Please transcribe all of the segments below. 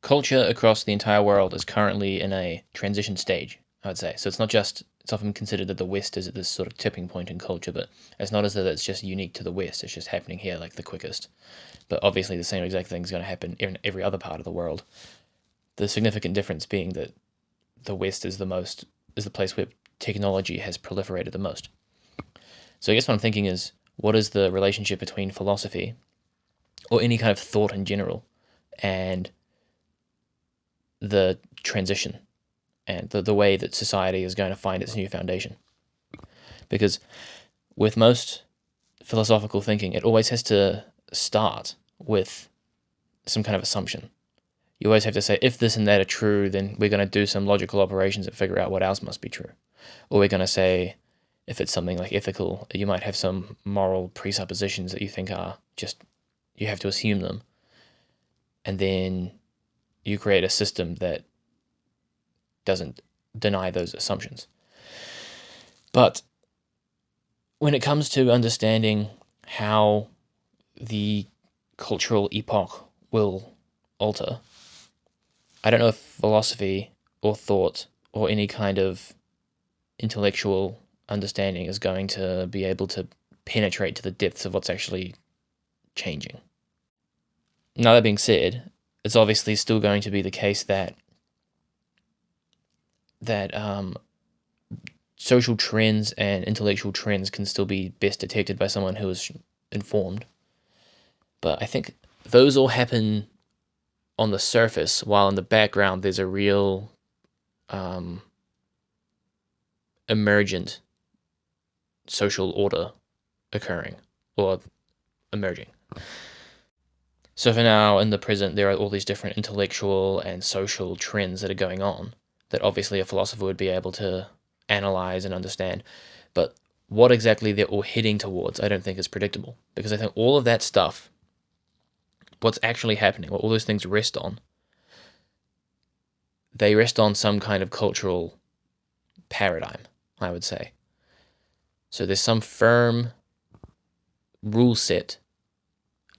culture across the entire world is currently in a transition stage, I would say. So it's not just, it's often considered that the West is at this sort of tipping point in culture, but it's not as though it's just unique to the West. It's just happening here like the quickest. But obviously, the same exact thing is going to happen in every other part of the world. The significant difference being that the West is the place where technology has proliferated the most. So I guess what I'm thinking is, what is the relationship between philosophy or any kind of thought in general and the transition and the way that society is going to find its new foundation? Because with most philosophical thinking, it always has to start with some kind of assumption. You always have to say, if this and that are true, then we're going to do some logical operations and figure out what else must be true. Or we're going to say, if it's something like ethical, you might have some moral presuppositions that you think are just, you have to assume them. And then you create a system that doesn't deny those assumptions. But when it comes to understanding how the cultural epoch will alter, I don't know if philosophy or thought or any kind of intellectual understanding is going to be able to penetrate to the depths of what's actually changing. Now, that being said, it's obviously still going to be the case that social trends and intellectual trends can still be best detected by someone who is informed. But I think those all happen on the surface, while in the background there's a real emergent social order occurring or emerging. So for now, in the present, there are all these different intellectual and social trends that are going on that obviously a philosopher would be able to analyze and understand. But what exactly they're all heading towards, I don't think is predictable. Because I think all of that stuff, what's actually happening, what all those things rest on, they rest on some kind of cultural paradigm, I would say. So there's some firm rule set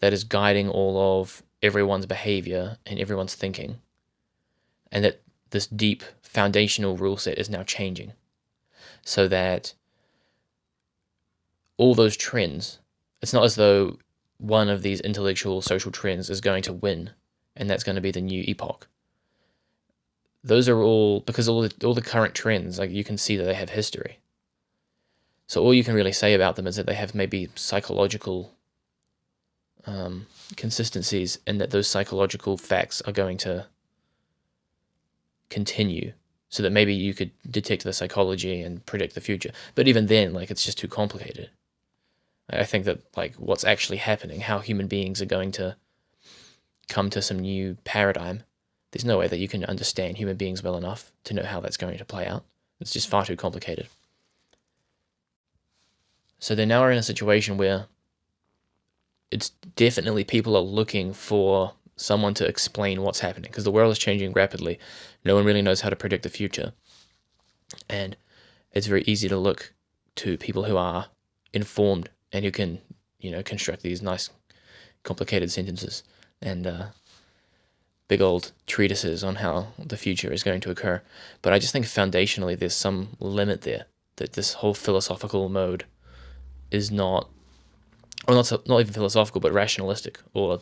that is guiding all of everyone's behavior and everyone's thinking, and that this deep foundational rule set is now changing, so that all those trends, it's not as though one of these intellectual social trends is going to win and that's going to be the new epoch. Those are all, because all the current trends, like, you can see that they have history. So all you can really say about them is that they have maybe psychological consistencies, and that those psychological facts are going to continue, so that maybe you could detect the psychology and predict the future. But even then, like, it's just too complicated. I think that, like, what's actually happening, how human beings are going to come to some new paradigm, there's no way that you can understand human beings well enough to know how that's going to play out. It's just far too complicated. So they now are in a situation where it's definitely, people are looking for someone to explain what's happening, because the world is changing rapidly. No one really knows how to predict the future. And it's very easy to look to people who are informed and who can, construct these nice, complicated sentences and big old treatises on how the future is going to occur. But I just think foundationally there's some limit there, that this whole philosophical mode is not, or not even philosophical, but rationalistic, or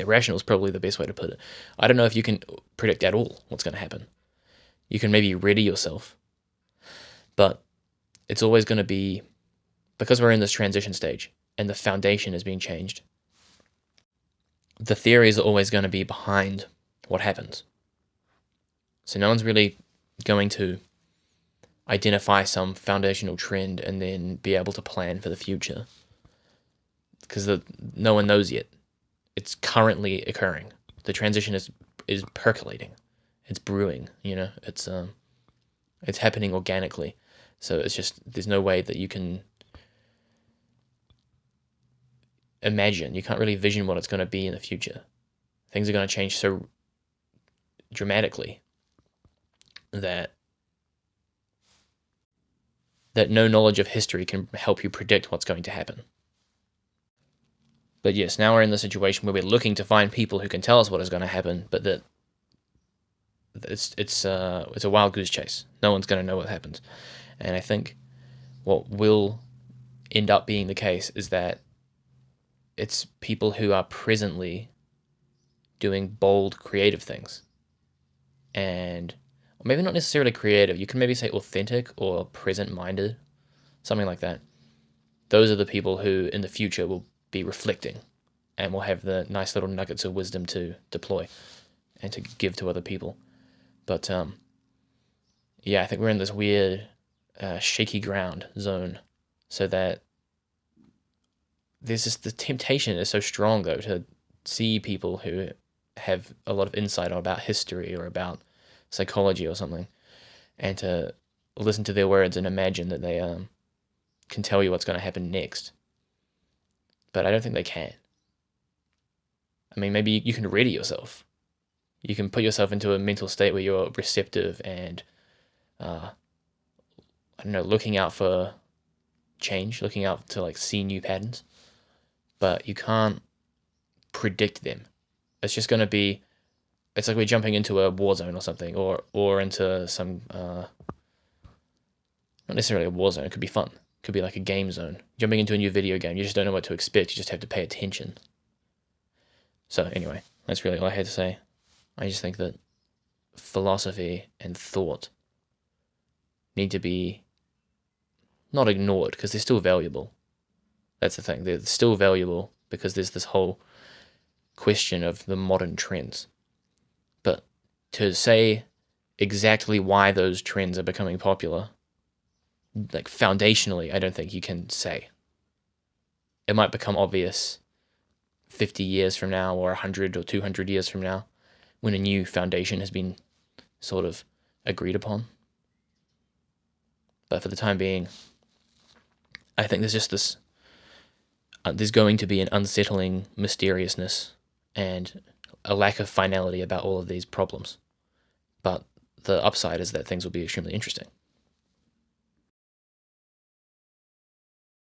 rational is probably the best way to put it. I don't know if you can predict at all what's going to happen. You can maybe ready yourself, but it's always going to be, because we're in this transition stage and the foundation is being changed, the theories are always going to be behind what happens. So no one's really going to identify some foundational trend and then be able to plan for the future, because no one knows yet. It's currently occurring. The transition is percolating. It's brewing. It's happening organically. So it's just, there's no way that you can imagine. You can't really vision what it's going to be in the future. Things are going to change so dramatically that no knowledge of history can help you predict what's going to happen. But yes, now we're in the situation where we're looking to find people who can tell us what is going to happen, but that it's a wild goose chase. No one's going to know what happens. And I think what will end up being the case is that it's people who are presently doing bold, creative things. And maybe not necessarily creative. You can maybe say authentic or present-minded, something like that. Those are the people who in the future will be reflecting and will have the nice little nuggets of wisdom to deploy and to give to other people. But yeah, I think we're in this weird shaky ground zone, so that there's just the temptation is so strong though to see people who have a lot of insight about history or about psychology or something, and to listen to their words and imagine that they can tell you what's going to happen next. But I don't think they can. I mean, maybe you can ready yourself. You can put yourself into a mental state where you're receptive and, I don't know, looking out for change, looking out to like see new patterns. But you can't predict them. It's just going to be, it's like we're jumping into a war zone or something, or into some, not necessarily a war zone, it could be fun. It could be like a game zone. Jumping into a new video game, you just don't know what to expect, you just have to pay attention. So anyway, that's really all I had to say. I just think that philosophy and thought need to be not ignored, because they're still valuable. That's the thing, they're still valuable because there's this whole question of the modern trends. But to say exactly why those trends are becoming popular, like foundationally, I don't think you can say. It might become obvious 50 years from now, or 100 or 200 years from now, when a new foundation has been sort of agreed upon. But for the time being, I think there's just this, there's going to be an unsettling mysteriousness and a lack of finality about all of these problems. But the upside is that things will be extremely interesting.